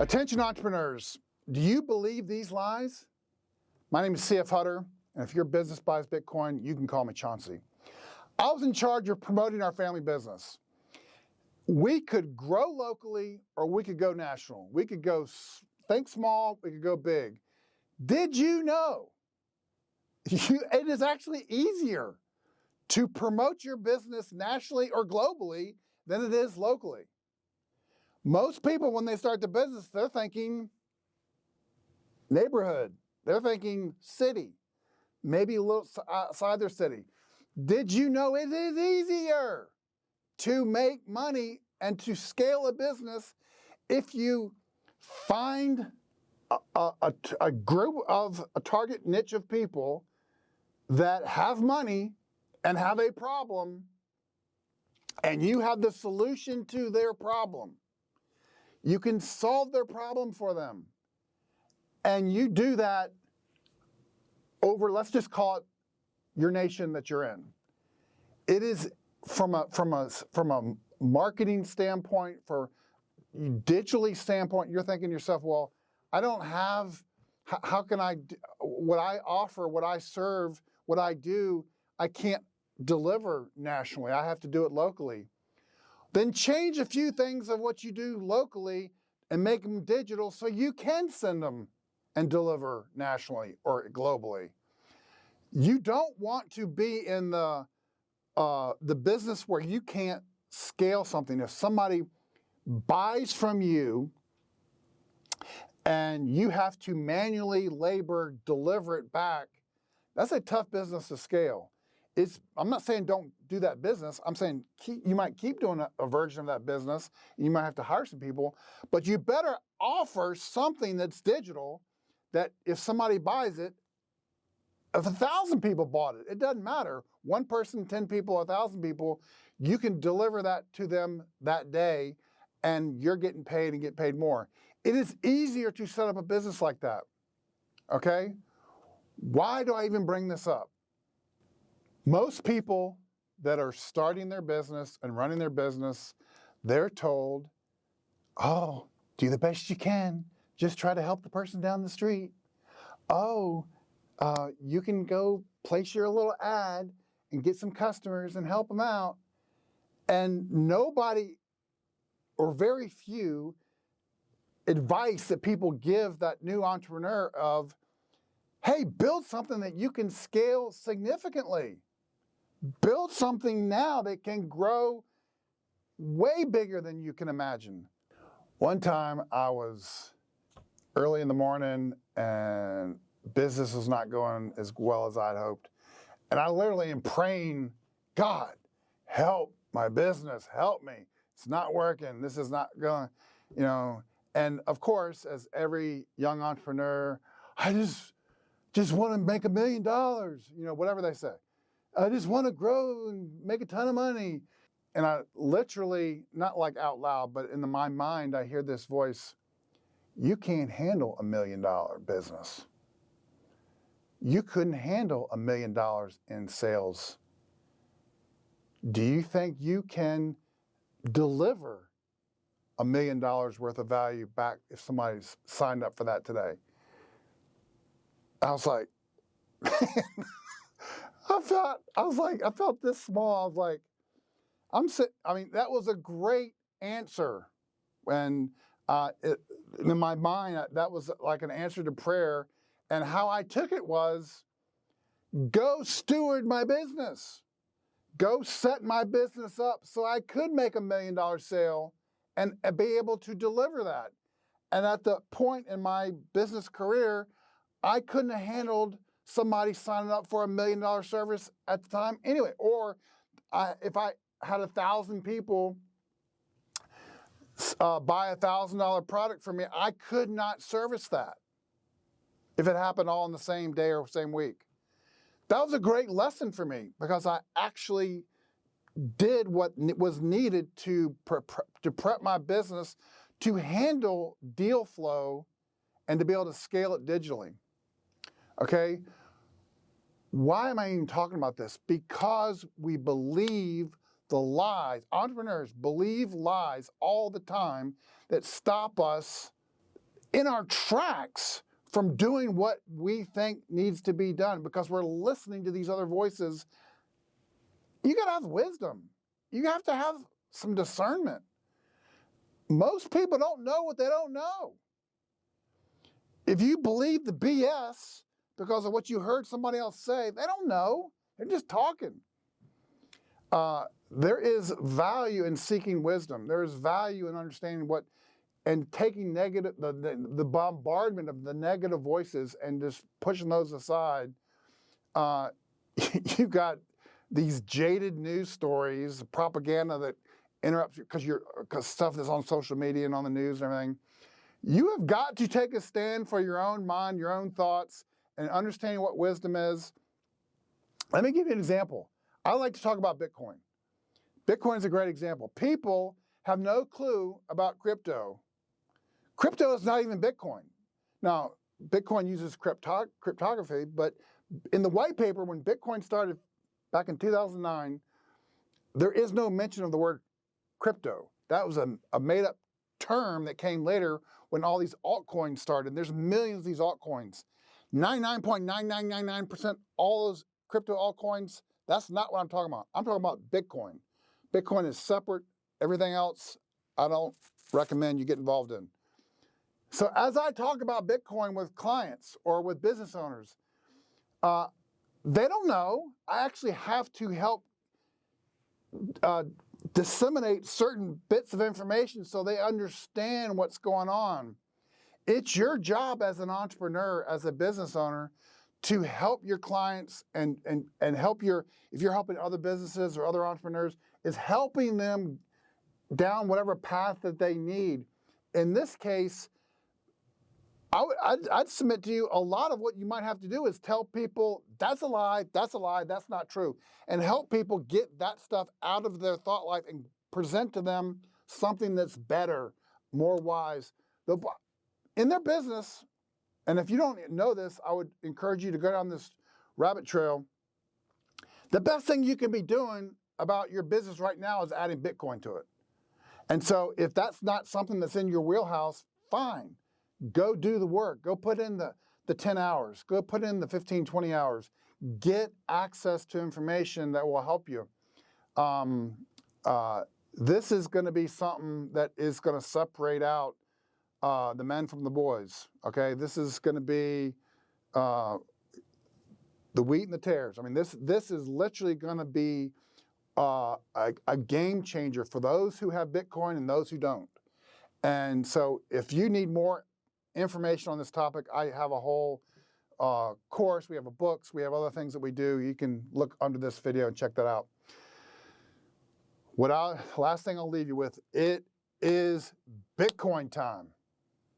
Attention entrepreneurs, do you believe these lies? My name is CF Hutter, and if your business buys Bitcoin, you can call me Chauncey. I was in charge of promoting our family business. We could grow locally or we could go national. We could go think small, we could go big. Did you know it is actually easier to promote your business nationally or globally than it is locally? Most people, when they start the business, they're thinking neighborhood. They're thinking city, maybe a little outside their city. Did you know it is easier to make money and to scale a business if you find a group of a target niche of people that have money and have a problem, and you have the solution to their problem? You can solve their problem for them. And you do that over, let's just call it your nation that you're in. It is from a marketing standpoint, for digitally standpoint, you're thinking to yourself, well, I don't have, how can I, what I offer, what I serve, what I do, I can't deliver nationally. I have to do it locally. Then change a few things of what you do locally and make them digital so you can send them and deliver nationally or globally. You don't want to be in the business where you can't scale something. If somebody buys from you and you have to manually labor, deliver it back, that's a tough business to scale. I'm not saying don't do that business. I'm saying you might keep doing a version of that business. You might have to hire some people, but you better offer something that's digital that if somebody buys it, if 1,000 people bought it, it doesn't matter. 1 person, 10 people, 1,000 people, you can deliver that to them that day and you're getting paid and get paid more. It is easier to set up a business like that, okay? Why do I even bring this up? Most people that are starting their business and running their business, they're told, oh, do the best you can. Just try to help the person down the street. Oh, you can go place your little ad and get some customers and help them out. And nobody, or very few, advice that people give that new entrepreneur of, hey, build something that you can scale significantly. Build something now that can grow way bigger than you can imagine. One time I was early in the morning and business was not going as well as I'd hoped. And I literally am praying, God, help my business, help me. It's not working. This is not going, you know. And of course, as every young entrepreneur, I just want to make $1 million, you know, whatever they say. I just want to grow and make a ton of money. And I literally, not like out loud, but in my mind, I hear this voice, you can't handle $1 million business. You couldn't handle $1 million in sales. Do you think you can deliver $1 million worth of value back if somebody's signed up for that today? I was like, man, I felt this small. I was like, that was a great answer. And in my mind, that was like an answer to prayer. And how I took it was, go steward my business. Go set my business up so I could make $1 million sale and be able to deliver that. And at the point in my business career, I couldn't have handled somebody signing up for $1 million service at the time anyway. Or if I had 1,000 people buy a $1,000 product from me, I could not service that if it happened all in the same day or same week. That was a great lesson for me because I actually did what was needed to prep my business to handle deal flow and to be able to scale it digitally. Okay? Why am I even talking about this? Because we believe the lies. Entrepreneurs believe lies all the time that stop us in our tracks from doing what we think needs to be done because we're listening to these other voices. You got to have wisdom. You have to have some discernment. Most people don't know what they don't know. If you believe the BS because of what you heard somebody else say, they don't know. They're just talking. There is value in seeking wisdom. There is value in understanding what, and taking negative, the bombardment of the negative voices and just pushing those aside. You've got these jaded news stories, propaganda that interrupts you because stuff that's on social media and on the news and everything. You have got to take a stand for your own mind, your own thoughts, and understanding what wisdom is. Let me give you an example. I like to talk about Bitcoin. Bitcoin is a great example. People have no clue about crypto. Crypto is not even Bitcoin. Now, Bitcoin uses cryptography, but in the white paper, when Bitcoin started back in 2009, there is no mention of the word crypto. That was a made-up term that came later when all these altcoins started. There's millions of these altcoins. 99.9999% all those crypto altcoins, that's not what I'm talking about. I'm talking about Bitcoin. Bitcoin is separate. Everything else, I don't recommend you get involved in. So as I talk about Bitcoin with clients or with business owners, they don't know. I actually have to help disseminate certain bits of information so they understand what's going on. It's your job as an entrepreneur, as a business owner, to help your clients and help if you're helping other businesses or other entrepreneurs, is helping them down whatever path that they need. In this case, I'd submit to you a lot of what you might have to do is tell people that's a lie, that's not true, and help people get that stuff out of their thought life and present to them something that's better, more wise in their business. And if you don't know this, I would encourage you to go down this rabbit trail. The best thing you can be doing about your business right now is adding Bitcoin to it. And so if that's not something that's in your wheelhouse, fine. Go do the work. Go put in the 10 hours. Go put in the 15, 20 hours. Get access to information that will help you. This is going to be something that is going to separate out the men from the boys. Okay, this is going to be the wheat and the tares. I mean, this is literally going to be a game changer for those who have Bitcoin and those who don't. And so if you need more information on this topic, I have a whole course. We have books. We have other things that we do. You can look under this video and check that out. Last thing I'll leave you with, it is Bitcoin time.